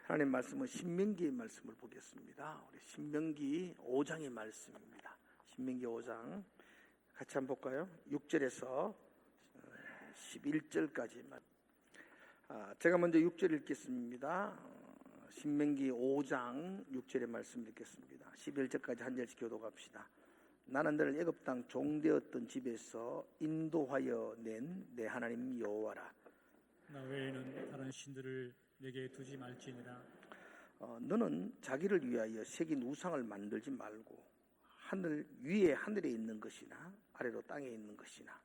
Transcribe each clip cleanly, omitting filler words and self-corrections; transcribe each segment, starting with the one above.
하나님 말씀은 신명기의 말씀을 보겠습니다. 우리 신명기 5장의 말씀입니다. 신명기 5장 같이 한번 볼까요? 6절에서 11절까지. 제가 먼저 6절 읽겠습니다. 신명기 5장 6절의 말씀 읽겠습니다. 11절까지 한 절씩 교독합시다. 나는 너를 애굽 땅 종되었던 집에서 인도하여 낸 내 하나님 여호와라. 나 외에는 다른 신들을 내게 두지 말지니라. 너는 자기를 위하여 새긴 우상을 만들지 말고 하늘 위에 하늘에 있는 것이나 아래로 땅에 있는 것이나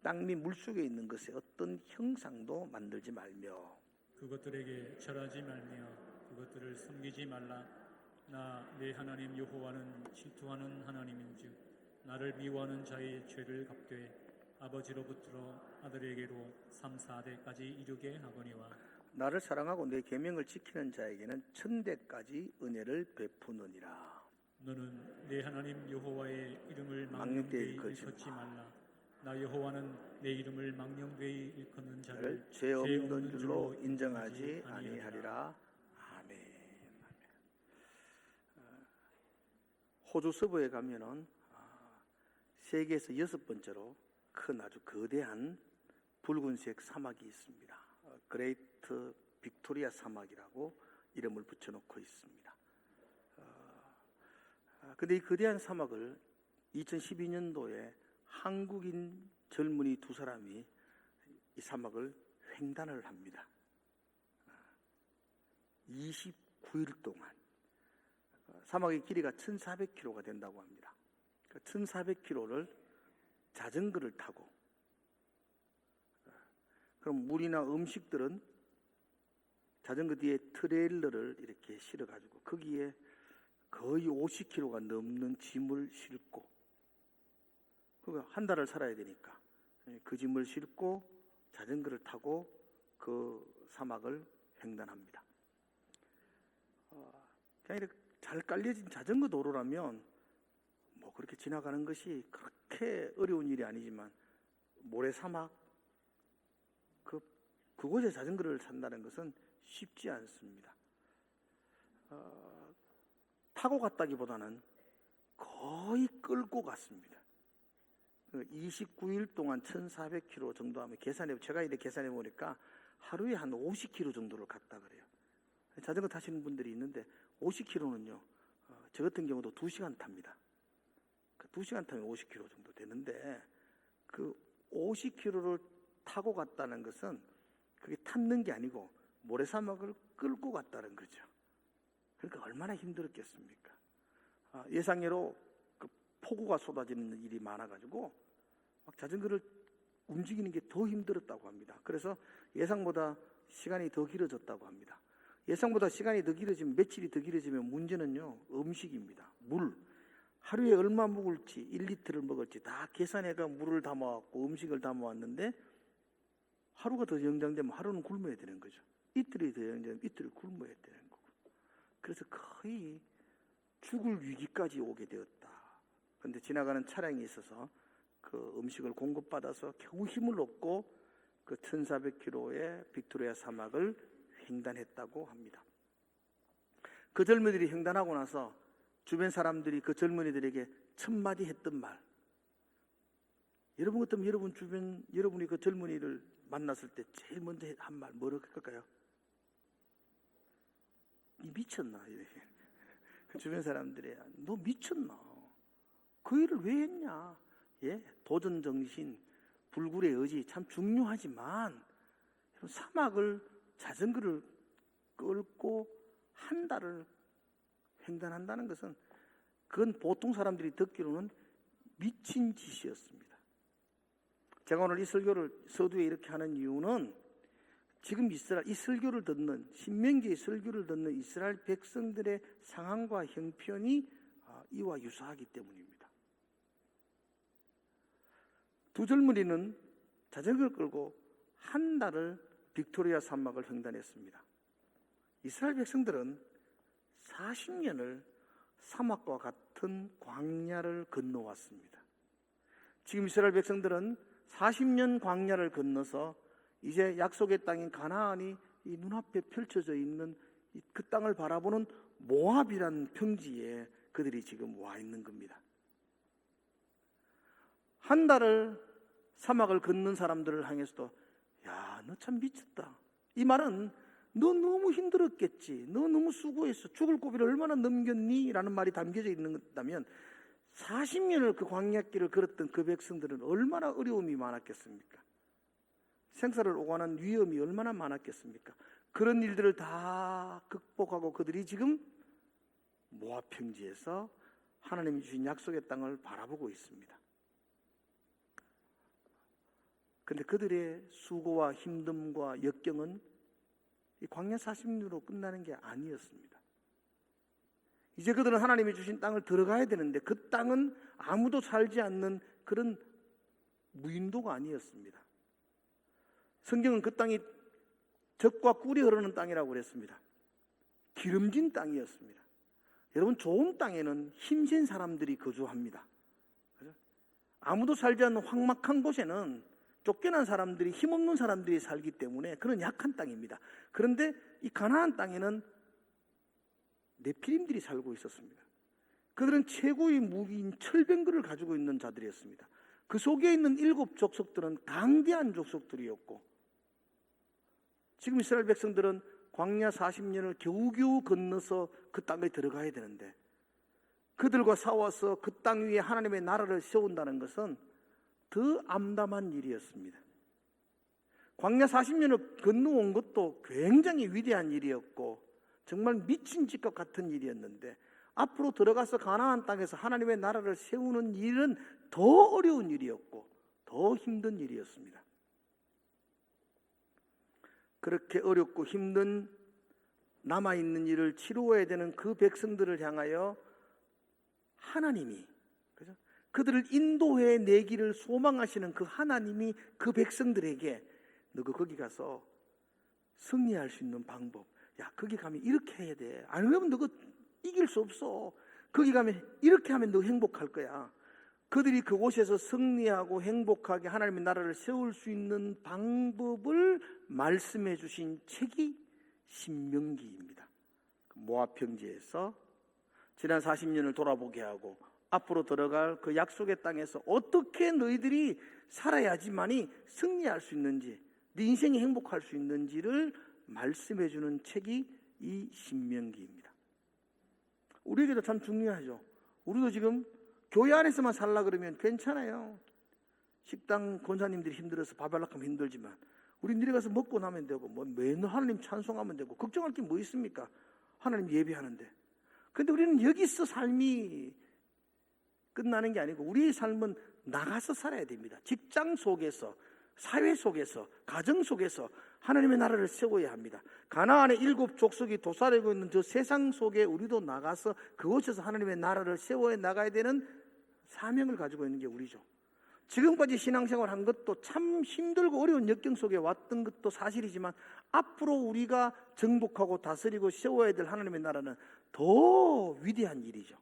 땅 및 물속에 있는 것에 어떤 형상도 만들지 말며 그것들에게 절하지 말며 그것들을 섬기지 말라. 나 내 하나님 여호와는 질투하는 하나님인즉 나를 미워하는 자의 죄를 갚되 아버지로부터 아들에게로 3, 4대까지 이르게 하거니와 나를 사랑하고 내 계명을 지키는 자에게는 1000대까지 은혜를 베푸느니라. 너는 내 하나님 여호와의 이름을 망령되이 일컫지 말라. 나 여호와는 내 이름을 망령되이 일컫는 자를 죄 없는 줄로 인정하지 아니하리라. 아멘. 호주 서부에 가면은 세계에서 6번째로 큰 아주 거대한 붉은색 사막이 있습니다. 그레이트 빅토리아 사막이라고 이름을 붙여놓고 있습니다. 근데 이 거대한 사막을 2012년도에 한국인 젊은이 2사람이 이 사막을 횡단을 합니다. 29일 동안. 사막의 길이가 1400km가 된다고 합니다. 그 1400km를 자전거를 타고, 그럼 물이나 음식들은 자전거 뒤에 트레일러를 이렇게 실어가지고 거기에 거의 50kg가 넘는 짐을 싣고, 한 달을 살아야 되니까 그 짐을 싣고 자전거를 타고 그 사막을 횡단합니다. 그냥 이렇게 잘 깔려진 자전거 도로라면 뭐 그렇게 지나가는 것이 그렇게 어려운 일이 아니지만 모래사막 그곳에 자전거를 탄다는 것은 쉽지 않습니다. 타고 갔다기보다는 거의 끌고 갔습니다. 29일 동안 1400km 정도 하면 제가 이렇게 계산해 보니까 하루에 한 50km 정도를 갔다 그래요. 자전거 타시는 분들이 있는데 50km는요, 저 같은 경우도 2시간 탑니다. 2시간 타면 50km 정도 되는데 그 50km를 타고 갔다는 것은 그게 탔는 게 아니고 모래사막을 끌고 갔다는 거죠. 그러니까 얼마나 힘들었겠습니까? 예상외로 그 폭우가 쏟아지는 일이 많아가지고 막 자전거를 움직이는 게 더 힘들었다고 합니다. 그래서 예상보다 시간이 더 길어졌다고 합니다. 예상보다 시간이 더 길어지면, 며칠이 더 길어지면 문제는요, 음식입니다. 물. 하루에 얼마 먹을지, 1리터를 먹을지 다 계산해가 물을 담아왔고 음식을 담아왔는데 하루가 더 연장되면 하루는 굶어야 되는 거죠. 이틀이 더 연장되면 이틀을 굶어야 되는 거고. 그래서 거의 죽을 위기까지 오게 되었다. 그런데 지나가는 차량이 있어서 그 음식을 공급받아서 겨우 힘을 얻고 그 1400km의 빅토리아 사막을 횡단했다고 합니다. 그 젊은이들이 횡단하고 나서 주변 사람들이 그 젊은이들에게 첫마디 했던 말, 여러분 같으면 여러분이 그 젊은이를 만났을 때 제일 먼저 한 말 뭐라고 할까요? 니 미쳤나? 이렇게. 그 주변 사람들이 너 미쳤나? 그 일을 왜 했냐? 예? 도전 정신, 불굴의 의지 참 중요하지만 사막을 자전거를 끌고 한 달을 횡단한다는 것은 그건 보통 사람들이 듣기로는 미친 짓이었습니다. 제가 오늘 이 설교를 서두에 이렇게 하는 이유는 지금 이 설교를 듣는, 신명기의 설교를 듣는 이스라엘 백성들의 상황과 형편이 이와 유사하기 때문입니다. 두 젊은이는 자전거를 끌고 한 달을 빅토리아 사막을 횡단했습니다. 이스라엘 백성들은 40년을 사막과 같은 광야를 건너왔습니다. 지금 이스라엘 백성들은 40년 광야를 건너서 이제 약속의 땅인 가나안이 이 눈앞에 펼쳐져 있는 그 땅을 바라보는 모압이란 평지에 그들이 지금 와 있는 겁니다. 한 달을 사막을 걷는 사람들을 향해서도 야, 너 참 미쳤다. 이 말은 너 너무 힘들었겠지. 너 너무 수고했어. 죽을 고비를 얼마나 넘겼니? 라는 말이 담겨져 있는다면 40년을 그 광야길을 걸었던 그 백성들은 얼마나 어려움이 많았겠습니까? 생사를 오가는 위험이 얼마나 많았겠습니까? 그런 일들을 다 극복하고 그들이 지금 모압 평지에서 하나님이 주신 약속의 땅을 바라보고 있습니다. 그런데 그들의 수고와 힘듦과 역경은 이 광야 40년으로 끝나는 게 아니었습니다. 이제 그들은 하나님이 주신 땅을 들어가야 되는데 그 땅은 아무도 살지 않는 그런 무인도가 아니었습니다. 성경은 그 땅이 젖과 꿀이 흐르는 땅이라고 그랬습니다. 기름진 땅이었습니다. 여러분, 좋은 땅에는 힘센 사람들이 거주합니다. 그죠? 아무도 살지 않는 황막한 곳에는 쫓겨난 사람들이, 힘없는 사람들이 살기 때문에 그런 약한 땅입니다. 그런데 이 가나안 땅에는 네피림들이 살고 있었습니다. 그들은 최고의 무기인 철병거를 가지고 있는 자들이었습니다. 그 속에 있는 7 족속들은 강대한 족속들이었고, 지금 이스라엘 백성들은 광야 40년을 겨우겨우 건너서 그 땅에 들어가야 되는데 그들과 싸워서 그 땅 위에 하나님의 나라를 세운다는 것은 더 암담한 일이었습니다. 광야 40년을 건너온 것도 굉장히 위대한 일이었고 정말 미친 짓과 같은 일이었는데 앞으로 들어가서 가나안 땅에서 하나님의 나라를 세우는 일은 더 어려운 일이었고 더 힘든 일이었습니다. 그렇게 어렵고 힘든 남아있는 일을 치루어야 되는 그 백성들을 향하여 하나님이, 그죠? 그들을 인도해 내기를 소망하시는 그 하나님이 그 백성들에게 너가 거기 가서 승리할 수 있는 방법, 야 거기 가면 이렇게 해야 돼. 안 그러면 너가 이길 수 없어. 거기 가면 이렇게 하면 너 행복할 거야. 그들이 그곳에서 승리하고 행복하게 하나님의 나라를 세울 수 있는 방법을 말씀해 주신 책이 신명기입니다. 모압 평지에서 지난 40년을 돌아보게 하고 앞으로 들어갈 그 약속의 땅에서 어떻게 너희들이 살아야지만이 승리할 수 있는지, 네 인생이 행복할 수 있는지를 말씀해 주는 책이 이 신명기입니다. 우리에게도 참 중요하죠. 우리도 지금 교회 안에서만 살라 그러면 괜찮아요. 식당 권사님들이 힘들어서 밥 하려고 하면 힘들지만 우리 내려가서 먹고 나면 되고 뭐 매일 하나님 찬송하면 되고 걱정할 게 뭐 있습니까? 하나님 예배하는데. 그런데 우리는 여기서 삶이 끝나는 게 아니고 우리의 삶은 나가서 살아야 됩니다. 직장 속에서, 사회 속에서, 가정 속에서 하나님의 나라를 세워야 합니다. 가나안의 7 족속이 도사리고 있는 저 세상 속에 우리도 나가서 그곳에서 하나님의 나라를 세워야 나가야 되는 사명을 가지고 있는 게 우리죠. 지금까지 신앙생활 한 것도 참 힘들고 어려운 역경 속에 왔던 것도 사실이지만 앞으로 우리가 정복하고 다스리고 세워야 될 하나님의 나라는 더 위대한 일이죠.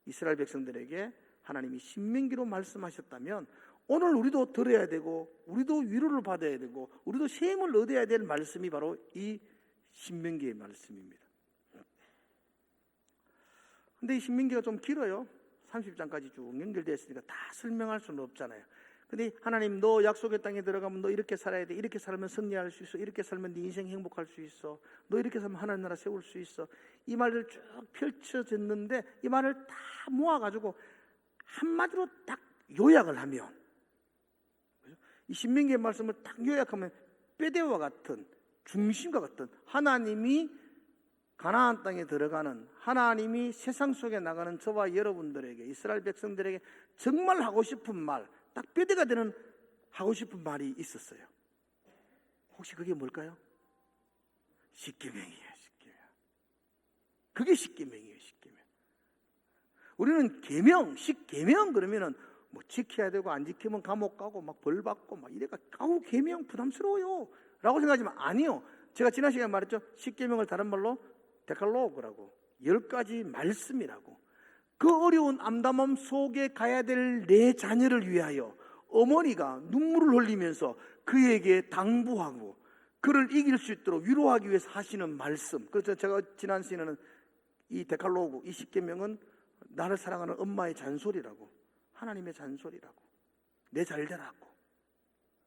이스라엘 백성들에게 하나님이 신명기로 말씀하셨다면 오늘 우리도 들어야 되고 우리도 위로를 받아야 되고 우리도 셈을 얻어야 될 말씀이 바로 이 신명기의 말씀입니다. 근데 이 신명기가 좀 길어요. 30장까지 쭉 연결되어 있으니까 다 설명할 수는 없잖아요. 근데 하나님 너 약속의 땅에 들어가면 너 이렇게 살아야 돼. 이렇게 살면 승리할 수 있어. 이렇게 살면 네 인생 행복할 수 있어. 너 이렇게 살면 하나님 나라 세울 수 있어. 이 말을 쭉 펼쳐졌는데 이 말을 다 모아가지고 한마디로 딱 요약을 하면 이 신명기의 말씀을 딱 요약하면 뼈대와 같은 중심과 같은 하나님이 가나안 땅에 들어가는, 하나님이 세상 속에 나가는 저와 여러분들에게, 이스라엘 백성들에게 정말 하고 싶은 말, 딱 뼈대가 되는 하고 싶은 말이 있었어요. 혹시 그게 뭘까요? 십계명이에요. 십계명. 그게 십계명이에요. 십계명. 우리는 계명, 십계명 그러면은 뭐 지켜야 되고 안 지키면 감옥 가고 막 벌 받고 막 이래가 아우 계명 부담스러워요 라고 생각하지만 아니요. 제가 지난 시간에 말했죠. 십계명을 다른 말로 데칼로그라고 10가지 말씀이라고. 그 어려운 암담함 속에 가야 될 내 자녀를 위하여 어머니가 눈물을 흘리면서 그에게 당부하고 그를 이길 수 있도록 위로하기 위해서 하시는 말씀. 그래서 제가 지난 시간에는 이 데칼로그, 이 십계명은 나를 사랑하는 엄마의 잔소리라고, 하나님의 잔소리라고, 내 잘되라고.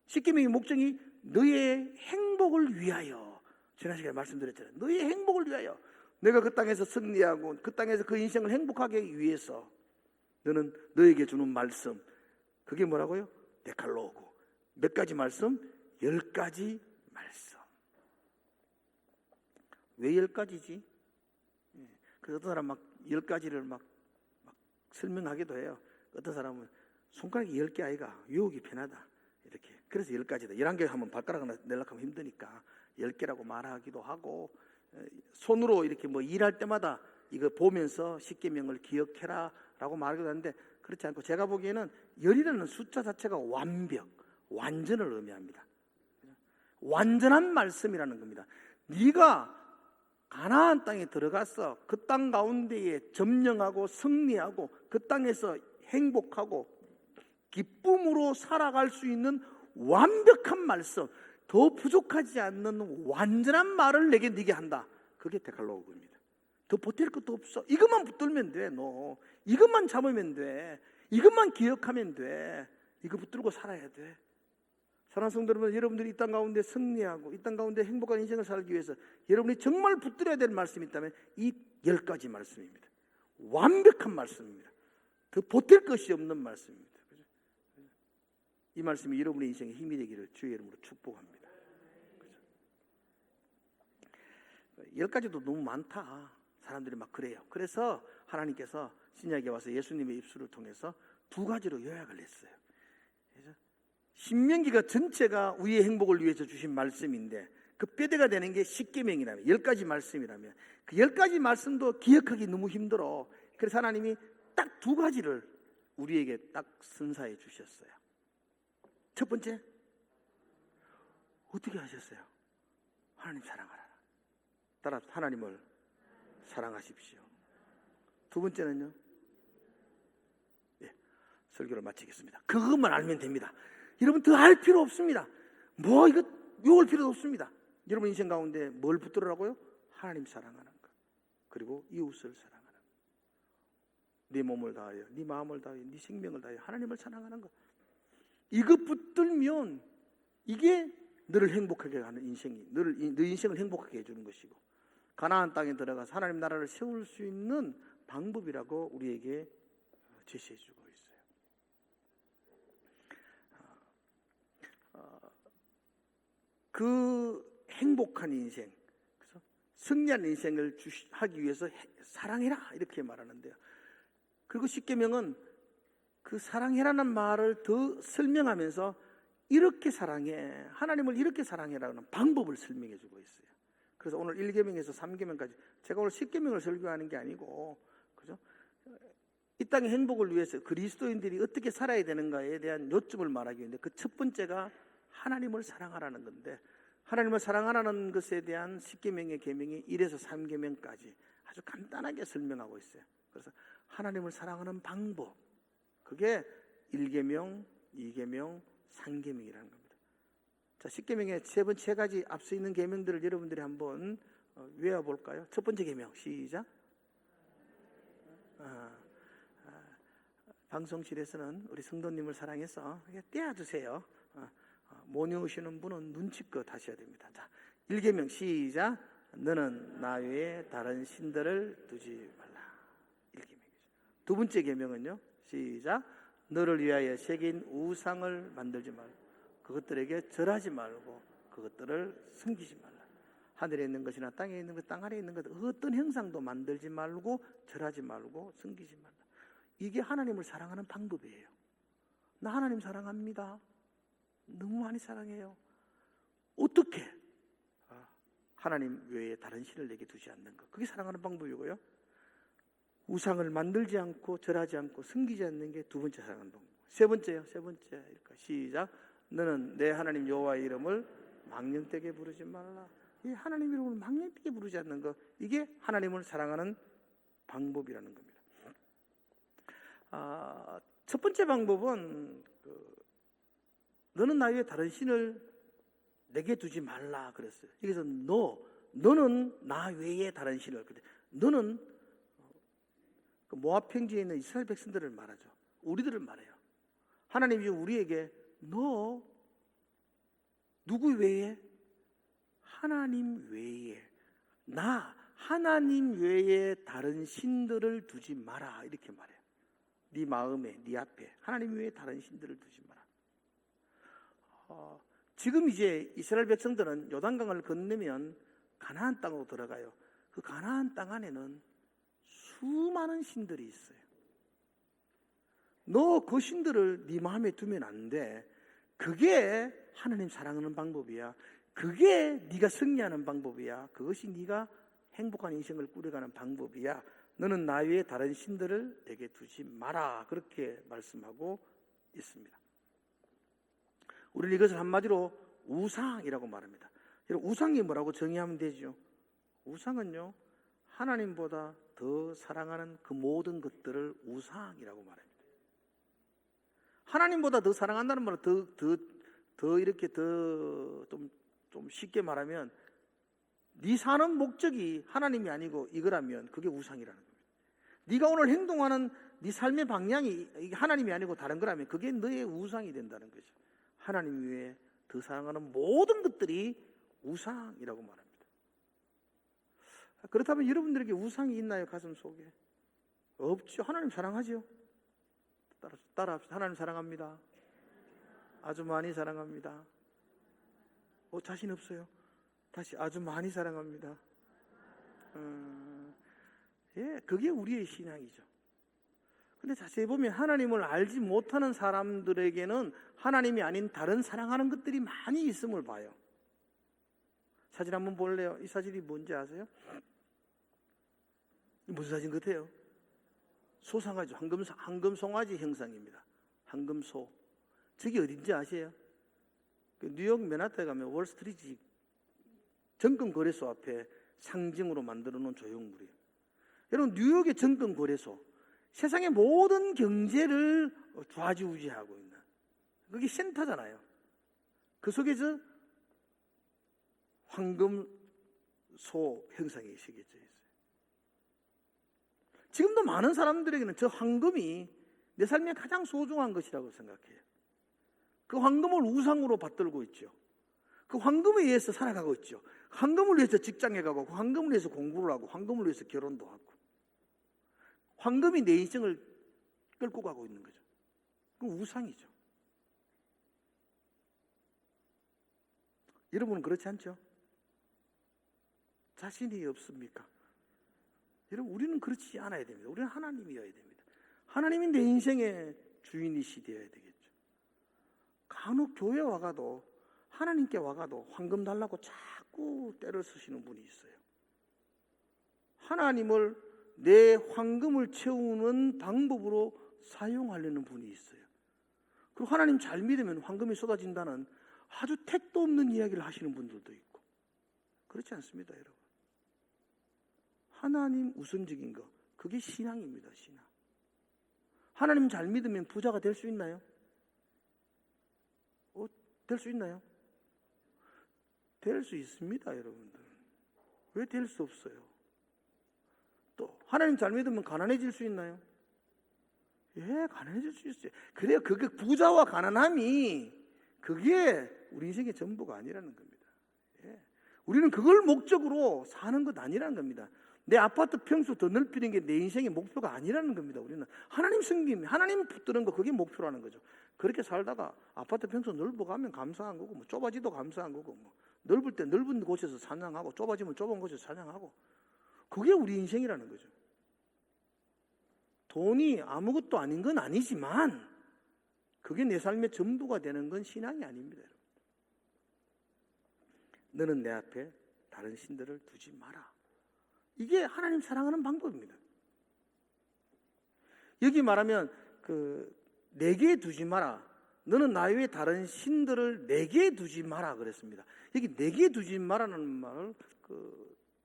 십계명의 목적이 너의 행복을 위하여. 지난 시간에 말씀드렸잖아요. 너의 행복을 위하여. 내가 그 땅에서 승리하고 그 땅에서 그 인생을 행복하게 하기 위해서 너는 너에게 주는 말씀, 그게 뭐라고요? 데칼로그. 몇 가지 말씀? 10가지 말씀. 왜 10가지지? 그래서 어떤 사람 막 10가지를 막 설명하기도 해요. 어떤 사람은 손가락이 10개 아이가 외우기 편하다, 이렇게. 그래서 10가지다. 11개 하면 발가락 하나 내려고 하면 힘드니까 10개라고 말하기도 하고, 손으로 이렇게 뭐 일할 때마다 이거 보면서 십계명을 기억해라 라고 말하기도 하는데, 그렇지 않고 제가 보기에는 10이라는 숫자 자체가 완벽, 완전을 의미합니다. 완전한 말씀이라는 겁니다. 네가 가나안 땅에 들어가서 그 땅 가운데에 점령하고 승리하고 그 땅에서 행복하고 기쁨으로 살아갈 수 있는 완벽한 말씀, 더 부족하지 않는 완전한 말을 내게 네게 한다. 그게 데칼로그입니다. 더 보탤 것도 없어. 이것만 붙들면 돼. 너 이것만 잡으면 돼. 이것만 기억하면 돼. 이거 붙들고 살아야 돼. 사랑하는 성도 여러분, 여러분들이 이 땅 가운데 승리하고 이 땅 가운데 행복한 인생을 살기 위해서 여러분이 정말 붙들어야 될 말씀이 있다면 이 10가지 말씀입니다. 완벽한 말씀입니다. 더 보탤 것이 없는 말씀입니다. 이 말씀이 여러분의 인생에 힘이 되기를 주의 이름으로 축복합니다. 10가지도 너무 많다. 사람들이 막 그래요. 그래서 하나님께서 신약에 와서 예수님의 입술을 통해서 2가지로 요약을 했어요. 그래서 신명기가 전체가 우리의 행복을 위해서 주신 말씀인데, 그 뼈대가 되는 게 십계명이라면, 10가지 말씀이라면, 그 10가지 말씀도 기억하기 너무 힘들어. 그래서 하나님이 딱 2가지를 우리에게 딱 선사해 주셨어요. 첫 번째, 어떻게 하셨어요? 하나님 사랑하라. 따라서 하나님을 사랑하십시오. 2번째는요, 설교를 마치겠습니다. 그것만 알면 됩니다. 여러분 더 알 필요 없습니다. 뭐 이거 외울 필요도 없습니다. 여러분 인생 가운데 뭘 붙들으라고요? 하나님 사랑하는 것, 그리고 이웃을 사랑하는 것. 네 몸을 다하여, 네 마음을 다하여, 네 생명을 다하여 하나님을 사랑하는 것. 이거 붙들면 이게 너를 행복하게 하는 인생이, 너 인생을 행복하게 해주는 것이고, 가나안 땅에 들어가서 하나님 나라를 세울 수 있는 방법이라고 우리에게 제시해주고 있어요. 그 행복한 인생, 그래서 승리한 인생을 하기 위해서 사랑해라 이렇게 말하는데요. 그리고 십계명은 그 사랑해라는 말을 더 설명하면서 이렇게 사랑해, 하나님을 이렇게 사랑해라는 방법을 설명해 주고 있어요. 그래서 오늘 1계명에서 3계명까지, 제가 오늘 10계명을 설교하는 게 아니고, 그죠? 이 땅의 행복을 위해서 그리스도인들이 어떻게 살아야 되는가에 대한 요점을 말하기 위해서 그 첫 번째가 하나님을 사랑하라는 건데, 하나님을 사랑하라는 것에 대한 10계명의 계명이 1에서 3계명까지 아주 간단하게 설명하고 있어요. 그래서 하나님을 사랑하는 방법, 그게 1계명, 2계명, 3계명이라는 겁니다. 자, 10계명의 세 가지 앞서 있는 계명들을 여러분들이 한번 외워볼까요? 첫 번째 계명, 시작. 방송실에서는 우리 성도님을 사랑해서 떼어주세요. 못 외우시는 분은 눈치껏 하셔야 됩니다. 자, 1계명 시작. 너는 나 외에 다른 신들을 두지 말라. 1계명이죠. 두 번째 계명은요, 시작. 너를 위하여 새긴 우상을 만들지 말고 그것들에게 절하지 말고 그것들을 섬기지 말라. 하늘에 있는 것이나 땅에 있는 것, 땅 아래에 있는 것, 어떤 형상도 만들지 말고 절하지 말고 섬기지 말라. 이게 하나님을 사랑하는 방법이에요. 나 하나님 사랑합니다. 너무 많이 사랑해요. 어떻게? 하나님 외에 다른 신을 내게 두지 않는 것, 그게 사랑하는 방법이고요. 우상을 만들지 않고 절하지 않고 섬기지 않는 게 두 번째 사랑하는 방법. 세 번째요. 세 번째. 시작. 너는 내 하나님 여호와의 이름을 망령되게 부르지 말라. 이 하나님 이름을 망령되게 부르지 않는 것, 이게 하나님을 사랑하는 방법이라는 겁니다. 첫 번째 방법은 너는 나 외에 다른 신을 내게 두지 말라 그랬어요. 여기서 너는 나 외에 다른 신을. 너는 그 모압 평지에 있는 이스라엘 백성들을 말하죠. 우리들을 말해요. 하나님이 우리에게 너 누구 외에? 하나님 외에, 하나님 외에 다른 신들을 두지 마라 이렇게 말해요. 네 마음에, 네 앞에 하나님 외에 다른 신들을 두지 마라. 지금 이제 이스라엘 백성들은 요단강을 건너면 가나안 땅으로 들어가요. 그 가나안 땅 안에는 수많은 신들이 있어요. 너 그 신들을 네 마음에 두면 안 돼. 그게 하나님 사랑하는 방법이야. 그게 네가 승리하는 방법이야. 그것이 네가 행복한 인생을 꾸려가는 방법이야. 너는 나 외에 다른 신들을 내게 두지 마라. 그렇게 말씀하고 있습니다. 우리는 이것을 한마디로 우상이라고 말합니다. 우상이 뭐라고 정의하면 되죠? 우상은요, 하나님보다 더 사랑하는 그 모든 것들을 우상이라고 말합니다. 하나님보다 더 사랑한다는 말은 좀 쉽게 말하면 네 사는 목적이 하나님이 아니고 이거라면 그게 우상이라는 겁니다. 네가 오늘 행동하는 네 삶의 방향이 하나님이 아니고 다른 거라면 그게 너의 우상이 된다는 거죠. 하나님 외에 더 사랑하는 모든 것들이 우상이라고 말합니다. 그렇다면 여러분들에게 우상이 있나요? 가슴 속에? 없죠. 하나님 사랑하죠. 따라합시다. 하나님 사랑합니다. 아주 많이 사랑합니다. 자신 없어요? 다시 아주 많이 사랑합니다. 그게 우리의 신앙이죠. 근데 자세히 보면 하나님을 알지 못하는 사람들에게는 하나님이 아닌 다른 사랑하는 것들이 많이 있음을 봐요. 사진 한번 볼래요? 이 사진이 뭔지 아세요? 무슨 사진 같아요? 소상하죠. 황금송아지 형상입니다. 황금소. 저기 어딘지 아세요? 뉴욕 맨하탄에 가면 월스트리트 정권거래소 앞에 상징으로 만들어 놓은 조형물이에요. 여러분, 뉴욕의 정권거래소, 세상의 모든 경제를 좌지우지하고 있는 그게 센터잖아요. 그 속에서 황금소 형상이 새겨져 있어요. 지금도 많은 사람들에게는 저 황금이 내 삶의 가장 소중한 것이라고 생각해요. 그 황금을 우상으로 받들고 있죠. 그 황금에 의해서 살아가고 있죠. 황금을 위해서 직장에 가고, 그 황금을 위해서 공부를 하고, 황금을 위해서 결혼도 하고, 황금이 내 인생을 끌고 가고 있는 거죠. 그건 우상이죠. 여러분은 그렇지 않죠? 자신이 없습니까? 여러분, 우리는 그렇지 않아야 됩니다. 우리는 하나님이어야 됩니다. 하나님이 내 인생의 주인이시 되어야 되겠죠. 간혹 교회 와가도, 하나님께 와가도 황금 달라고 자꾸 때를 쓰시는 분이 있어요. 하나님을 내 황금을 채우는 방법으로 사용하려는 분이 있어요. 그리고 하나님 잘 믿으면 황금이 쏟아진다는 아주 택도 없는 이야기를 하시는 분들도 있고. 그렇지 않습니다, 여러분. 하나님 우선적인 거, 그게 신앙입니다. 신앙. 하나님 잘 믿으면 부자가 될 수 있나요? 될 수 있나요? 될 수 있습니다, 여러분들. 왜 될 수 없어요? 또 하나님 잘 믿으면 가난해질 수 있나요? 예, 가난해질 수 있어요. 그래요. 그게 부자와 가난함이 그게 우리 인생의 전부가 아니라는 겁니다. 예. 우리는 그걸 목적으로 사는 것 아니라는 겁니다. 내 아파트 평수 더 넓히는 게 내 인생의 목표가 아니라는 겁니다. 우리는 하나님 섬김, 하나님 붙드는 거, 그게 목표라는 거죠. 그렇게 살다가 아파트 평수 넓어가면 감사한 거고, 뭐 좁아지도 감사한 거고, 뭐 넓을 때 넓은 곳에서 사냥하고, 좁아지면 좁은 곳에서 사냥하고, 그게 우리 인생이라는 거죠. 돈이 아무것도 아닌 건 아니지만 그게 내 삶의 전부가 되는 건 신앙이 아닙니다. 너는 내 앞에 다른 신들을 두지 마라. 이게 하나님 사랑하는 방법입니다. 여기 말하면 내게 두지 마라. 너는 나 외에 다른 신들을 내게 두지 마라 그랬습니다. 여기 내게 두지 마라는 말을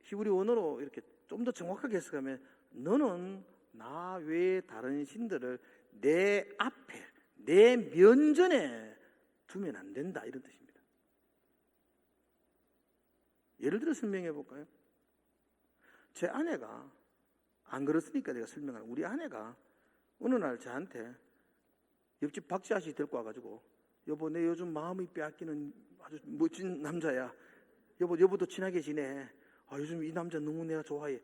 히브리 원어로 이렇게 좀 더 정확하게 해석하면 너는 나 외에 다른 신들을 내 앞에, 내 면전에 두면 안 된다, 이런 뜻입니다. 예를 들어 설명해 볼까요? 제 아내가, 안 그렇으니까 내가 설명하는, 우리 아내가 어느 날 저한테 옆집 박씨 아저씨 데리고 와가지고, 여보, 내 요즘 마음이 빼앗기는 아주 멋진 남자야. 여보도 친하게 지내. 아, 요즘 이 남자 너무 내가 좋아해.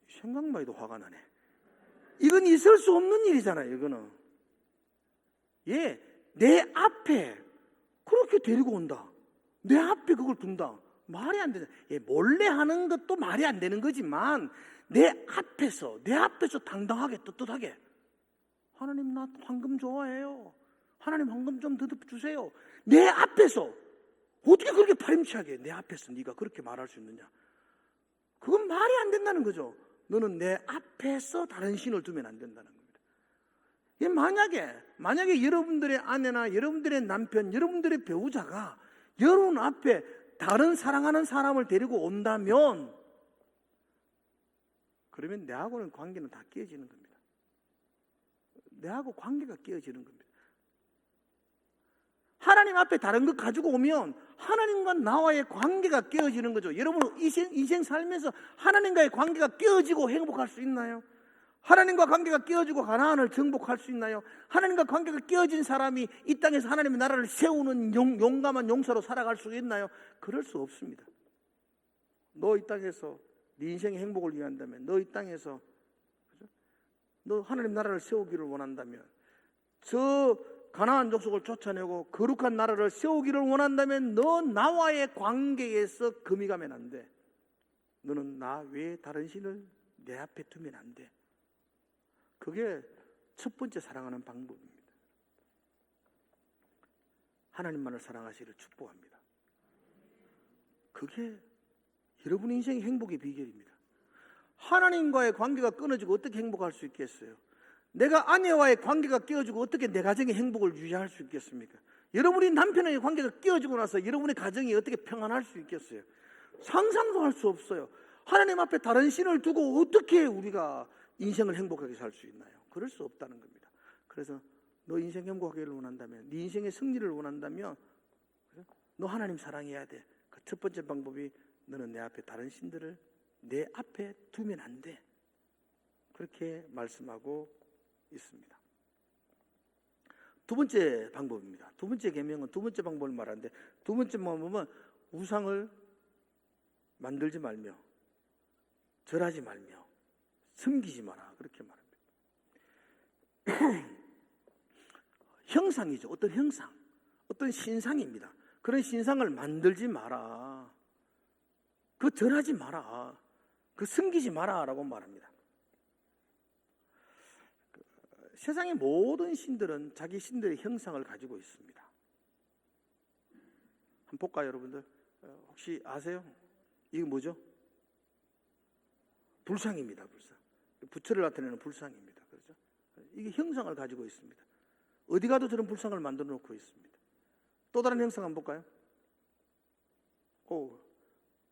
생각만 해도 화가 나네. 이건 있을 수 없는 일이잖아요, 이거는. 예, 내 앞에 그렇게 데리고 온다. 내 앞에 그걸 둔다. 말이 안 되잖아. 예, 몰래 하는 것도 말이 안 되는 거지만, 내 앞에서 당당하게, 떳떳하게, 하나님, 나 황금 좋아해요. 하나님, 황금 좀 더 주세요. 내 앞에서 어떻게 그렇게 파렴치하게 내 앞에서 네가 그렇게 말할 수 있느냐? 그건 말이 안 된다는 거죠. 너는 내 앞에서 다른 신을 두면 안 된다는 겁니다. 예, 만약에 여러분들의 아내나 여러분들의 남편, 여러분들의 배우자가 여러분 앞에 다른 사랑하는 사람을 데리고 온다면, 그러면 내하고는 관계는 다 깨어지는 겁니다. 내하고 관계가 깨어지는 겁니다. 하나님 앞에 다른 것 가지고 오면 하나님과 나와의 관계가 깨어지는 거죠. 여러분 인생 살면서 하나님과의 관계가 깨어지고 행복할 수 있나요? 하나님과 관계가 깨어지고 가나안을 정복할 수 있나요? 하나님과 관계가 깨어진 사람이 이 땅에서 하나님의 나라를 세우는 용감한 용사로 살아갈 수 있나요? 그럴 수 없습니다. 너 이 땅에서 네 인생의 행복을 위한다면, 너 이 땅에서 너 하나님 나라를 세우기를 원한다면, 저 가나안 족속을 쫓아내고 거룩한 나라를 세우기를 원한다면, 너 나와의 관계에서 금이 가면 안 돼. 너는 나 외에 다른 신을 내 앞에 두면 안 돼. 그게 첫 번째 사랑하는 방법입니다. 하나님만을 사랑하시기를 축복합니다. 그게 여러분의 인생의 행복의 비결입니다. 하나님과의 관계가 끊어지고 어떻게 행복할 수 있겠어요? 내가 아내와의 관계가 깨어지고 어떻게 내 가정의 행복을 유지할 수 있겠습니까? 여러분이 남편과의 관계가 깨어지고 나서 여러분의 가정이 어떻게 평안할 수 있겠어요? 상상도 할 수 없어요. 하나님 앞에 다른 신을 두고 어떻게 우리가 인생을 행복하게 살 수 있나요? 그럴 수 없다는 겁니다. 그래서 너 인생 행복하기를 원한다면, 네 인생의 승리를 원한다면, 너 하나님 사랑해야 돼. 그 첫 번째 방법이, 너는 내 앞에 다른 신들을 내 앞에 두면 안 돼. 그렇게 말씀하고 있습니다. 두 번째 방법입니다. 두 번째 계명은 두 번째 방법을 말하는데, 두 번째 방법은 우상을 만들지 말며 절하지 말며 섬기지 마라, 그렇게 말합니다. 형상이죠. 어떤 형상, 어떤 신상입니다. 그런 신상을 만들지 마라, 그 절하지 마라, 그 섬기지 마라 라고 말합니다. 세상의 모든 신들은 자기 신들의 형상을 가지고 있습니다. 한번 볼까요, 여러분들? 혹시 아세요? 이게 뭐죠? 불상입니다. 불상. 부처를 나타내는 불상입니다. 그렇죠? 이게 형상을 가지고 있습니다. 어디 가도 저런 불상을 만들어 놓고 있습니다. 또 다른 형상 한번 볼까요?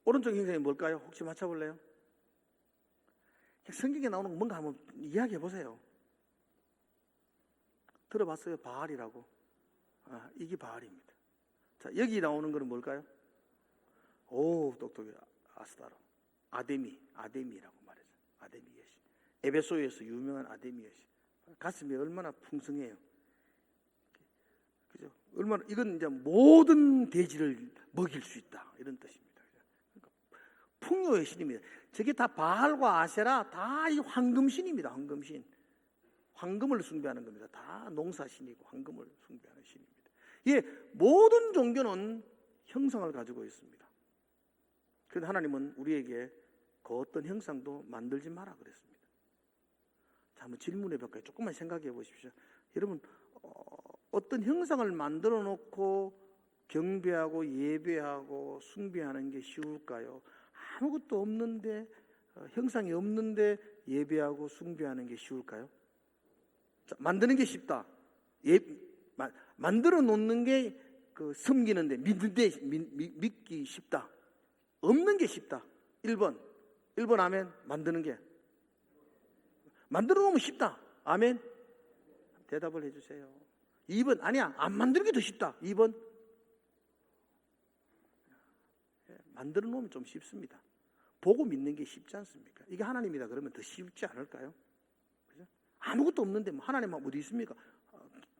오른쪽 형상이 뭘까요? 혹시 맞춰볼래요? 성경에 나오는 거 뭔가 한번 이야기해 보세요. 들어봤어요? 바알이라고. 이게 바알입니다. 자, 여기 나오는 거는 뭘까요? 오, 똑똑해. 아스타로. 아데미라고 말해서. 아데미 여신. 에베소에서 유명한 아데미 여신. 가슴이 얼마나 풍성해요. 그죠? 얼마나, 이건 이제 모든 돼지를 먹일 수 있다, 이런 뜻입니다. 그러니까 풍요의 신입니다. 저게 다 바알과 아세라, 다 이 황금신입니다. 황금신. 황금을 숭배하는 겁니다. 다 농사신이고 황금을 숭배하는 신입니다. 예, 모든 종교는 형상을 가지고 있습니다. 그런데 하나님은 우리에게 그 어떤 형상도 만들지 마라 그랬습니다. 자, 한번 질문해 볼까요? 조금만 생각해 보십시오. 여러분, 어떤 형상을 만들어 놓고 경배하고 예배하고 숭배하는 게 쉬울까요? 아무것도 없는데, 형상이 없는데 예배하고 숭배하는 게 쉬울까요? 자, 만드는 게 쉽다. 만들어 놓는 게 섬기는데, 믿기 쉽다. 없는 게 쉽다. 1번 아멘. 만드는 게. 만들어 놓으면 쉽다. 아멘. 대답을 해주세요. 2번 아니야, 안 만드는 게 더 쉽다. 2번 만들어 놓으면 좀 쉽습니다. 보고 믿는 게 쉽지 않습니까? 이게 하나님이다 그러면 더 쉽지 않을까요? 그죠? 아무것도 없는데 뭐 하나님 어디 있습니까?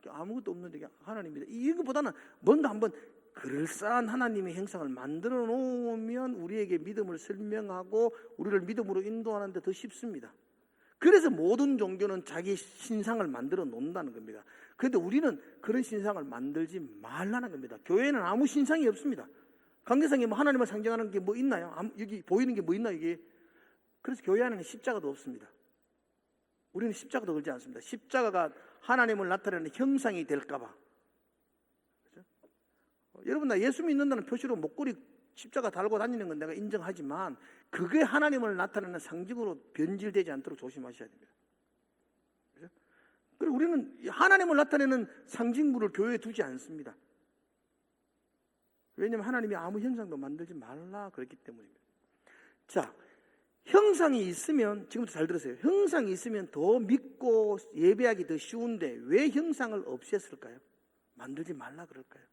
아무것도 없는데 하나님이다. 이거보다는 뭔가 한번 그럴싸한 하나님의 형상을 만들어 놓으면 우리에게 믿음을 설명하고 우리를 믿음으로 인도하는 데 더 쉽습니다. 그래서 모든 종교는 자기 신상을 만들어 놓는다는 겁니다. 그런데 우리는 그런 신상을 만들지 말라는 겁니다. 교회는 아무 신상이 없습니다. 관계상에 뭐 하나님을 상징하는 게 뭐 있나요? 여기 보이는 게 뭐 있나 이게? 그래서 교회 안에는 십자가도 없습니다. 우리는 십자가도 걸지 않습니다. 십자가가 하나님을 나타내는 형상이 될까봐. 그렇죠? 여러분 나 예수 믿는다는 표시로 목걸이 십자가 달고 다니는 건 내가 인정하지만 그게 하나님을 나타내는 상징으로 변질되지 않도록 조심하셔야 됩니다. 그렇죠? 그리고 우리는 하나님을 나타내는 상징물을 교회에 두지 않습니다. 왜냐하면 하나님이 아무 형상도 만들지 말라 그랬기 때문입니다. 자, 형상이 있으면, 지금부터 잘 들으세요. 형상이 있으면 더 믿고 예배하기 더 쉬운데 왜 형상을 없앴을까요? 만들지 말라 그럴까요?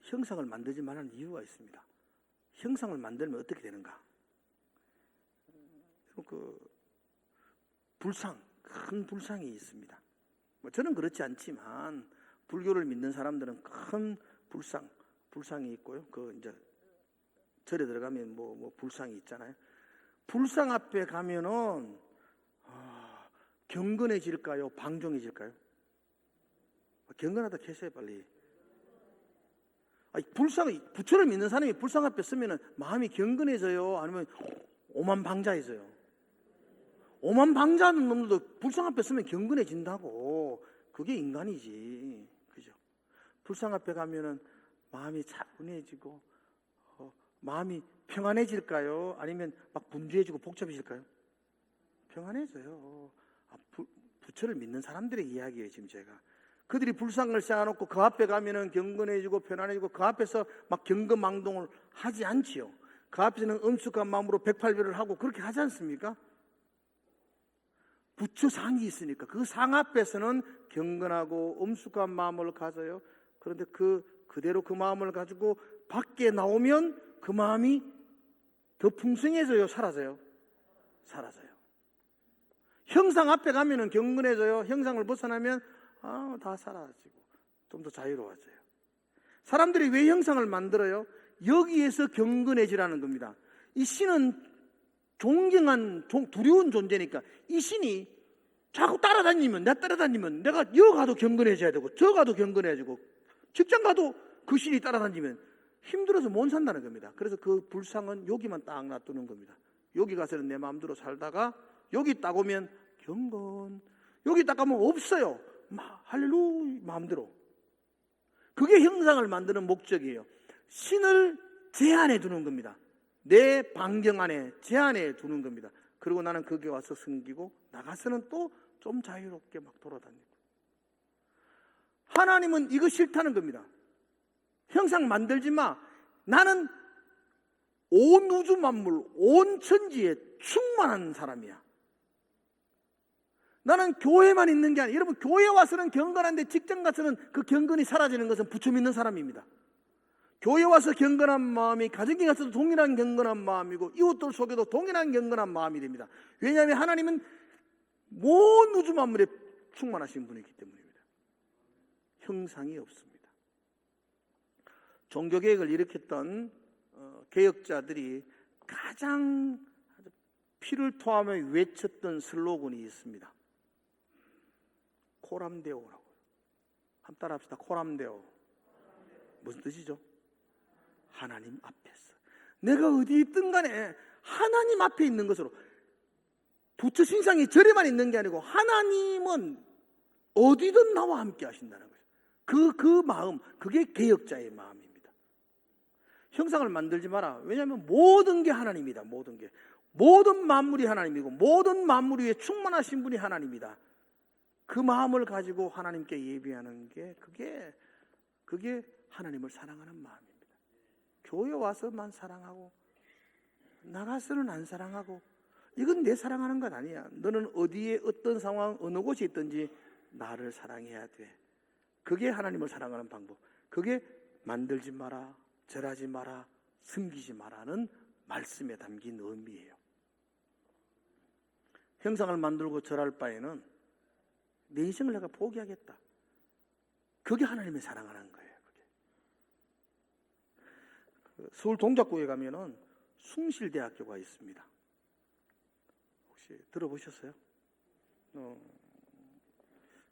형상을 만들지 말라는 이유가 있습니다. 형상을 만들면 어떻게 되는가? 큰 불상이 있습니다. 저는 그렇지 않지만 불교를 믿는 사람들은 큰 불상이 있고요. 이제 절에 들어가면 뭐 불상이 있잖아요. 불상 앞에 가면은 경건해질까요? 방종해질까요? 경건하다 캐세요 빨리. 부처를 믿는 사람이 불상 앞에 서면은 마음이 경건해져요? 아니면 오만방자해져요? 오만방자는 놈들도 불상 앞에 서면 경건해진다고. 그게 인간이지. 그죠? 불상 앞에 가면은 마음이 차분해지고 마음이 평안해질까요? 아니면 막 분주해지고 복잡해질까요? 평안해져요. 부처를 믿는 사람들의 이야기예요 지금 제가. 그들이 불상을 세워놓고 그 앞에 가면은 경건해지고 편안해지고 그 앞에서 막 경건망동을 하지 않지요. 그 앞에서는 엄숙한 마음으로 108배를 하고 그렇게 하지 않습니까? 부처 상이 있으니까 그 상 앞에서는 경건하고 엄숙한 마음을 가져요. 그런데 그대로 그 마음을 가지고 밖에 나오면 그 마음이 더 풍성해져요? 사라져요? 사라져요. 형상 앞에 가면은 경건해져요. 형상을 벗어나면 다 사라지고 좀 더 자유로워져요. 사람들이 왜 형상을 만들어요? 여기에서 경건해지라는 겁니다. 이 신은 존경한 두려운 존재니까 이 신이 자꾸 따라다니면 내가 여 가도 경건해져야 되고 저 가도 경건해지고 직장 가도 그 신이 따라다니면 힘들어서 못 산다는 겁니다. 그래서 그 불상은 여기만 딱 놔두는 겁니다. 여기 가서는 내 마음대로 살다가 여기 딱 오면 경건, 여기 딱 가면 없어요. 할렐루야 마음대로. 그게 형상을 만드는 목적이에요. 신을 제한해 두는 겁니다. 내 반경 안에 제한해 두는 겁니다. 그리고 나는 거기에 와서 섬기고 나가서는 또 좀 자유롭게 막 돌아다니고. 하나님은 이거 싫다는 겁니다. 형상 만들지 마. 나는 온 우주 만물, 온 천지에 충만한 사람이야. 나는 교회만 있는 게 아니라, 여러분 교회 와서는 경건한데 직장 가서는 그 경건이 사라지는 것은 부처 믿는 사람입니다. 교회 와서 경건한 마음이 가정에 가서도 동일한 경건한 마음이고 이웃들 속에도 동일한 경건한 마음이 됩니다. 왜냐하면 하나님은 온 우주 만물에 충만하신 분이기 때문입니다. 형상이 없습니다. 종교개혁을 일으켰던 개혁자들이 가장 피를 토하며 외쳤던 슬로건이 있습니다. 코람데오라고. 한번 따라합시다. 코람데오. 무슨 뜻이죠? 하나님 앞에서. 내가 어디 있든 간에 하나님 앞에 있는 것으로. 부처 신상이 절에만 있는 게 아니고 하나님은 어디든 나와 함께 하신다는 거예요. 그 마음, 그게 개혁자의 마음입니다. 형상을 만들지 마라. 왜냐하면 모든 게 하나님이다. 모든 게. 모든 만물이 하나님이고 모든 만물 위에 충만하신 분이 하나님이다. 그 마음을 가지고 하나님께 예배하는 게 그게 하나님을 사랑하는 마음입니다. 교회 와서만 사랑하고 나가서는 안 사랑하고 이건 내 사랑하는 것 아니야. 너는 어디에 어떤 상황 어느 곳에 있든지 나를 사랑해야 돼. 그게 하나님을 사랑하는 방법. 그게 만들지 마라, 절하지 마라, 숨기지 마라는 말씀에 담긴 의미예요. 형상을 만들고 절할 바에는 내 인생을 내가 포기하겠다. 그게 하나님의 사랑하는 거예요. 그게. 서울 동작구에 가면은 숭실대학교가 있습니다. 혹시 들어보셨어요?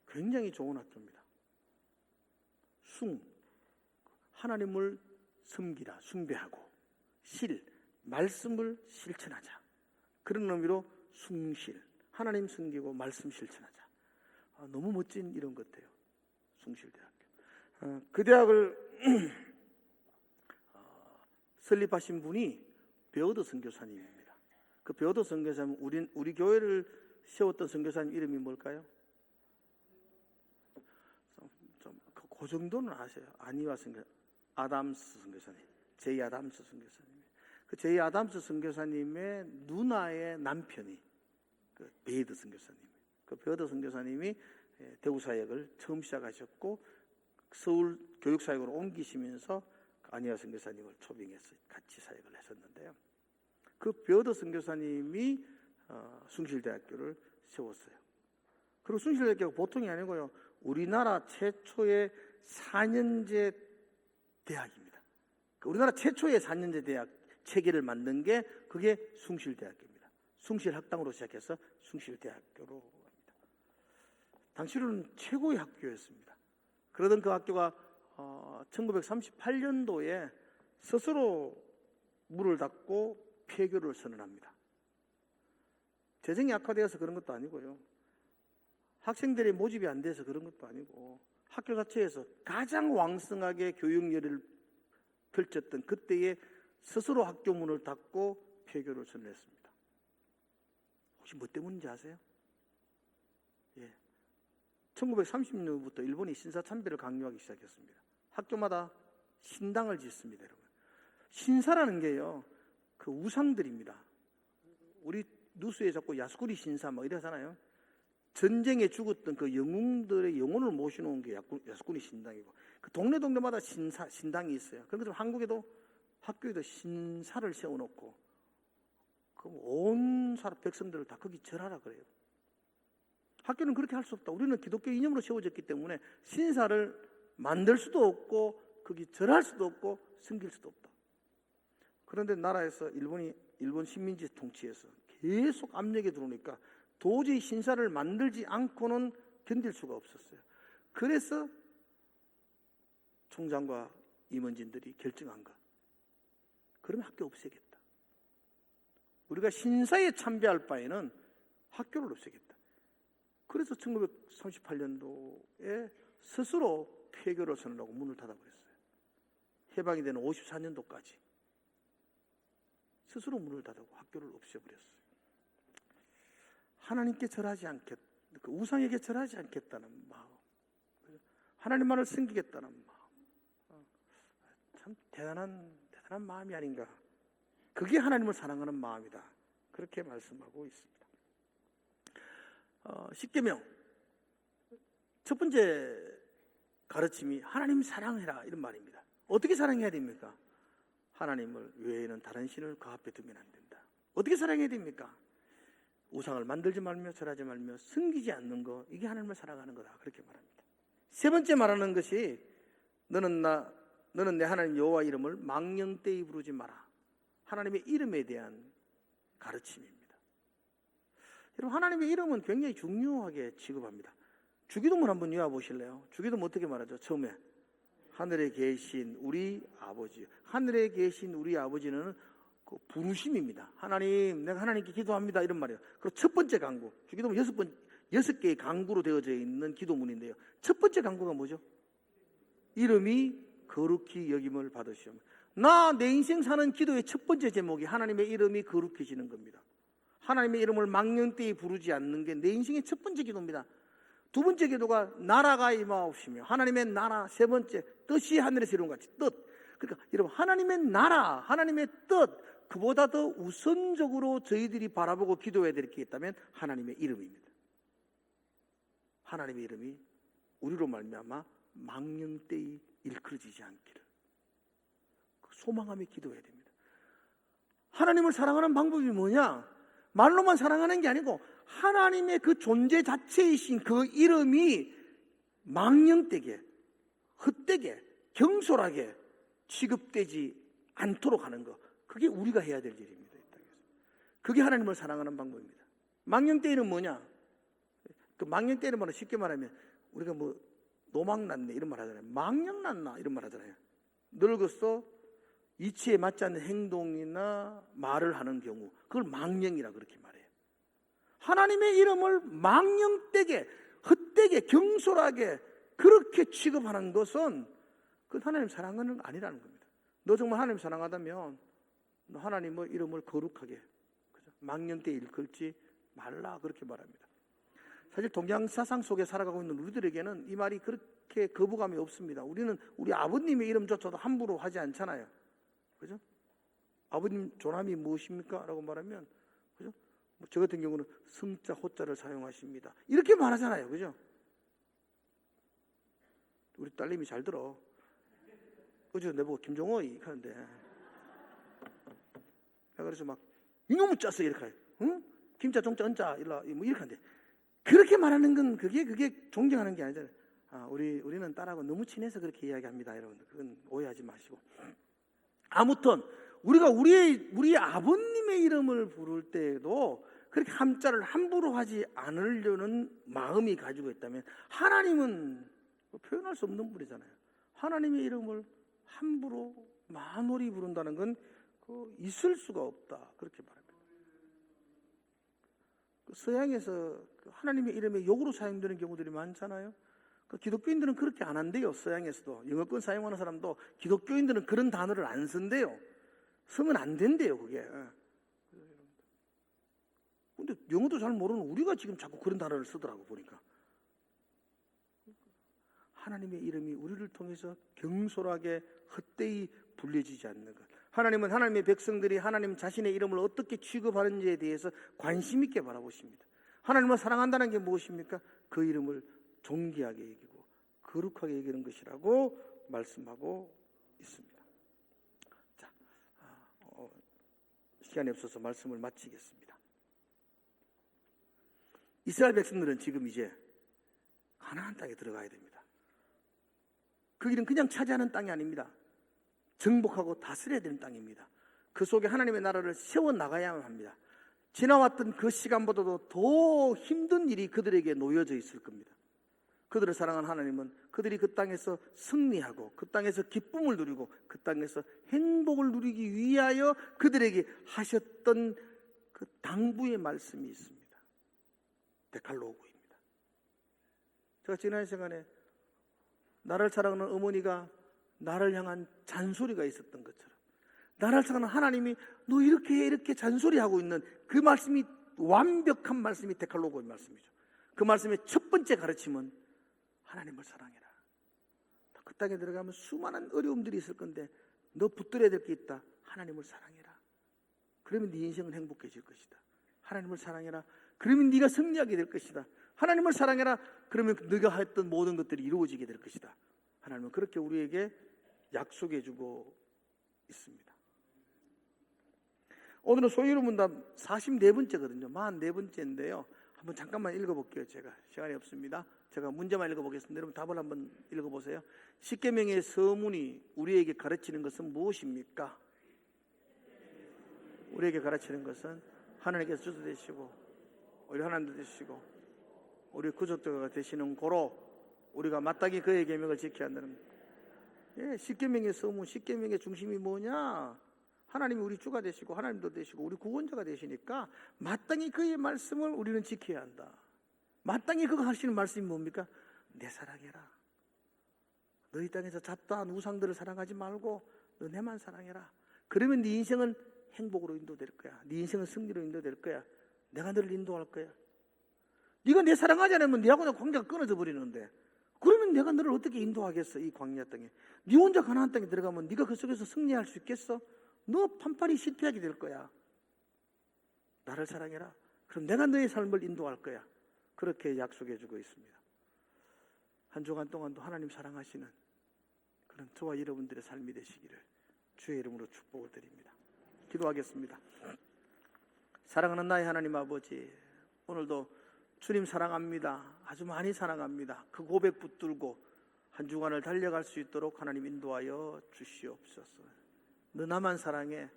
굉장히 좋은 학교입니다. 하나님을 섬기라, 숭배하고 실, 말씀을 실천하자. 그런 의미로 숭실, 하나님 섬기고 말씀 실천하자. 너무 멋진 이런 것 같아요. 숭실대학교. 그 대학을 설립하신 분이 베어더 선교사님입니다. 그 베어더 선교사님, 우리 교회를 세웠던 선교사님 이름이 뭘까요? 그 정도는 아세요. 아니와 선교, 아담스 선교사님, 제이 아담스 선교사님. 그 제이 아담스 선교사님의 누나의 남편이 그 베어더 선교사님. 그 베어더 선교사님이 대구 사역을 처음 시작하셨고 서울 교육 사역으로 옮기시면서 아니와 선교사님을 초빙해서 같이 사역을 했었는데요. 그 베어더 선교사님이 숭실대학교를 세웠어요. 그리고 숭실대학교가 보통이 아니고요. 우리나라 최초의 4년제 대학입니다. 우리나라 최초의 4년제 대학 체계를 만든 게 그게 숭실대학교입니다. 숭실학당으로 시작해서 숭실대학교로 갑니다. 당시로는 최고의 학교였습니다. 그러던 그 학교가 1938년도에 스스로 문을 닫고 폐교를 선언합니다. 재정이 악화되어서 그런 것도 아니고요. 학생들의 모집이 안 돼서 그런 것도 아니고 학교 자체에서 가장 왕성하게 교육열을 펼쳤던 그때에 스스로 학교 문을 닫고 폐교를 선언했습니다. 혹시 뭐 때문인지 아세요? 1930년부터 일본이 신사참배를 강요하기 시작했습니다. 학교마다 신당을 짓습니다, 여러분. 신사라는 게요, 그 우상들입니다. 우리 뉴스에 자꾸 야스쿠니 신사 뭐 이러잖아요. 전쟁에 죽었던 그 영웅들의 영혼을 모셔놓은 게 야스쿠니 신당이고, 그 동네마다 신당이 있어요. 그런 것처럼 한국에도 학교에도 신사를 세워놓고, 그럼 온 백성들을 다 거기 절하라 그래요. 학교는 그렇게 할 수 없다. 우리는 기독교 이념으로 세워졌기 때문에 신사를 만들 수도 없고 거기 절할 수도 없고 섬길 수도 없다. 그런데 나라에서 일본 식민지 통치에서 계속 압력이 들어오니까 도저히 신사를 만들지 않고는 견딜 수가 없었어요. 그래서 총장과 임원진들이 결정한 것. 그러면 학교 없애겠다. 우리가 신사에 참배할 바에는 학교를 없애겠다. 그래서 1938년도에 스스로 폐교를 선언하고 문을 닫아버렸어요. 해방이 되는 54년도까지 스스로 문을 닫고 학교를 없애버렸어요. 하나님께 절하지 않겠다, 그 우상에게 절하지 않겠다는 마음, 하나님만을 섬기겠다는 마음, 참 대단한 마음이 아닌가. 그게 하나님을 사랑하는 마음이다. 그렇게 말씀하고 있습니다. 십계명 첫 번째 가르침이 하나님 사랑해라 이런 말입니다. 어떻게 사랑해야 됩니까? 하나님을 외에는 다른 신을 그 앞에 두면 안 된다. 어떻게 사랑해야 됩니까? 우상을 만들지 말며 절하지 말며 섬기지 않는 것, 이게 하나님을 사랑하는 거다. 그렇게 말합니다. 세 번째 말하는 것이 너는 내 하나님 여호와 이름을 망령되이 부르지 마라. 하나님의 이름에 대한 가르침입니다. 여러분, 하나님의 이름은 굉장히 중요하게 취급합니다. 주기도문 한번 외워보실래요? 주기도문 어떻게 말하죠? 처음에 하늘에 계신 우리 아버지. 하늘에 계신 우리 아버지는 그 부르심입니다. 하나님, 내가 하나님께 기도합니다. 이런 말이에요. 그리고 첫 번째 강구. 주기도문 6개의 강구로 되어져 있는 기도문인데요. 첫 번째 강구가 뭐죠? 이름이 거룩히 여김을 받으시오. 내 인생 사는 기도의 첫 번째 제목이 하나님의 이름이 거룩해지는 겁니다. 하나님의 이름을 망령되이 부르지 않는 게 내 인생의 첫 번째 기도입니다. 두 번째 기도가 나라가 임하옵시며, 하나님의 나라. 세 번째, 뜻이 하늘에서 이룬 것 같이 뜻. 그러니까 여러분, 하나님의 나라, 하나님의 뜻, 그보다 더 우선적으로 저희들이 바라보고 기도해야 될 게 있다면 하나님의 이름입니다. 하나님의 이름이 우리로 말미암아 망령되이 일컬어지지 않기를 소망하며 기도해야 됩니다. 하나님을 사랑하는 방법이 뭐냐? 말로만 사랑하는 게 아니고 하나님의 그 존재 자체이신 그 이름이 망령되게, 헛되게, 경솔하게 취급되지 않도록 하는 것, 그게 우리가 해야 될 일입니다. 그게 하나님을 사랑하는 방법입니다. 망령되이는 뭐냐? 그 망령되이는 말은 쉽게 말하면 우리가 뭐 노망났네 이런 말 하잖아요. 망령났나 이런 말 하잖아요. 늙었어 이치에 맞지 않는 행동이나 말을 하는 경우, 그걸 망령이라 그렇게 말해요. 하나님의 이름을 망령되게, 헛되게, 경솔하게 그렇게 취급하는 것은 그건 하나님 사랑은 아니라는 겁니다. 너 정말 하나님 사랑하다면 너 하나님의 이름을 거룩하게, 망령되이 일컬지 말라 그렇게 말합니다. 사실 동양 사상 속에 살아가고 있는 우리들에게는 이 말이 그렇게 거부감이 없습니다. 우리는 우리 아버님의 이름조차도 함부로 하지 않잖아요. 그죠? 아버님 조남이 무엇입니까? 라고 말하면, 그죠? 저 같은 경우는 성자, 호자를 사용하십니다. 이렇게 말하잖아요. 그죠? 우리 딸님이 잘 들어. 어제 내보고 김종호이 하는데, 그래서 막 이놈을 짰어 이렇게 해요. 응? 김자, 종자, 은자 뭐 이렇게 하는데, 그렇게 말하는 건 그게 존경하는 게 아니잖아요. 우리는 딸하고 너무 친해서 그렇게 이야기합니다, 여러분들. 그건 오해하지 마시고. 아무튼 우리가 우리 아버님의 이름을 부를 때에도 그렇게 함자를 함부로 하지 않으려는 마음이 가지고 있다면, 하나님은 표현할 수 없는 분이잖아요. 하나님의 이름을 함부로 만홀히 부른다는 건 있을 수가 없다 그렇게 말합니다. 서양에서 하나님의 이름에 욕으로 사용되는 경우들이 많잖아요. 기독교인들은 그렇게 안 한대요. 서양에서도 영어권 사용하는 사람도 기독교인들은 그런 단어를 안 쓴대요. 쓰면 안 된대요 그게. 근데 영어도 잘 모르는 우리가 지금 자꾸 그런 단어를 쓰더라고 보니까. 하나님의 이름이 우리를 통해서 경솔하게 헛되이 불려지지 않는 것. 하나님은 하나님의 백성들이 하나님 자신의 이름을 어떻게 취급하는지에 대해서 관심 있게 바라보십니다. 하나님을 사랑한다는 게 무엇입니까? 그 이름을 존귀하게 여기고 거룩하게 여기는 것이라고 말씀하고 있습니다. 자, 시간이 없어서 말씀을 마치겠습니다. 이스라엘 백성들은 지금 이제 가나안 땅에 들어가야 됩니다. 그 길은 그냥 차지하는 땅이 아닙니다. 정복하고 다스려야 되는 땅입니다. 그 속에 하나님의 나라를 세워나가야만 합니다. 지나왔던 그 시간보다도 더 힘든 일이 그들에게 놓여져 있을 겁니다. 그들을 사랑하는 하나님은 그들이 그 땅에서 승리하고 그 땅에서 기쁨을 누리고 그 땅에서 행복을 누리기 위하여 그들에게 하셨던 그 당부의 말씀이 있습니다. 데칼로그입니다. 제가 지난 시간에 나를 사랑하는 어머니가 나를 향한 잔소리가 있었던 것처럼, 나를 사랑하는 하나님이 너 이렇게 잔소리하고 있는 그 말씀이 완벽한 말씀이 데칼로그의 말씀이죠. 그 말씀의 첫 번째 가르침은 하나님을 사랑해라. 그 땅에 들어가면 수많은 어려움들이 있을 건데 너 붙들어야 될 게 있다. 하나님을 사랑해라. 그러면 네 인생은 행복해질 것이다. 하나님을 사랑해라. 그러면 네가 승리하게 될 것이다. 하나님을 사랑해라. 그러면 네가 했던 모든 것들이 이루어지게 될 것이다. 하나님은 그렇게 우리에게 약속해 주고 있습니다. 오늘은 소유로 문답 44번째거든요. 44번째인데요. 한번 잠깐만 읽어볼게요. 제가 시간이 없습니다. 제가 문제만 읽어보겠습니다. 여러분 답을 한번 읽어보세요. 십계명의 서문이 우리에게 가르치는 것은 무엇입니까? 우리에게 가르치는 것은 하나님께서 주도 되시고 우리 하나님도 되시고 우리 구속자가 되시는 고로 우리가 마땅히 그의 계명을 지켜야 한다는 것. 예, 십계명의 서문, 십계명의 중심이 뭐냐? 하나님이 우리 주가 되시고 하나님도 되시고 우리 구원자가 되시니까 마땅히 그의 말씀을 우리는 지켜야 한다. 마땅히 그가 하시는 말씀이 뭡니까? 내 사랑해라. 너희 땅에서 잡다한 우상들을 사랑하지 말고 너 내만 사랑해라. 그러면 네 인생은 행복으로 인도될 거야. 네 인생은 승리로 인도될 거야. 내가 너를 인도할 거야. 네가 내 사랑하지 않으면 네하고 관계가 끊어져 버리는데, 그러면 내가 너를 어떻게 인도하겠어? 이 광야 땅에 네 혼자 가나안 땅에 들어가면 네가 그 속에서 승리할 수 있겠어? 너 판판히 실패하게 될 거야. 나를 사랑해라. 그럼 내가 너의 삶을 인도할 거야. 그렇게 약속해 주고 있습니다. 한 주간 동안도 하나님 사랑하시는 그런 저와 여러분들의 삶이 되시기를 주의 이름으로 축복을 드립니다. 기도하겠습니다. 사랑하는 나의 하나님 아버지, 오늘도 주님 사랑합니다, 아주 많이 사랑합니다, 그 고백 붙들고 한 주간을 달려갈 수 있도록 하나님 인도하여 주시옵소서. 너 나만 사랑해.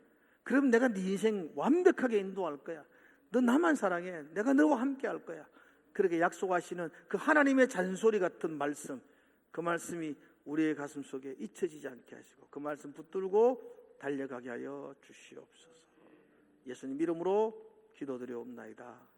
그럼 내가 네 인생 완벽하게 인도할 거야. 너 나만 사랑해. 내가 너와 함께 할 거야. 그렇게 약속하시는 그 하나님의 잔소리 같은 말씀, 그 말씀이 우리의 가슴 속에 잊혀지지 않게 하시고 그 말씀 붙들고 달려가게 하여 주시옵소서. 예수님 이름으로 기도드려옵나이다.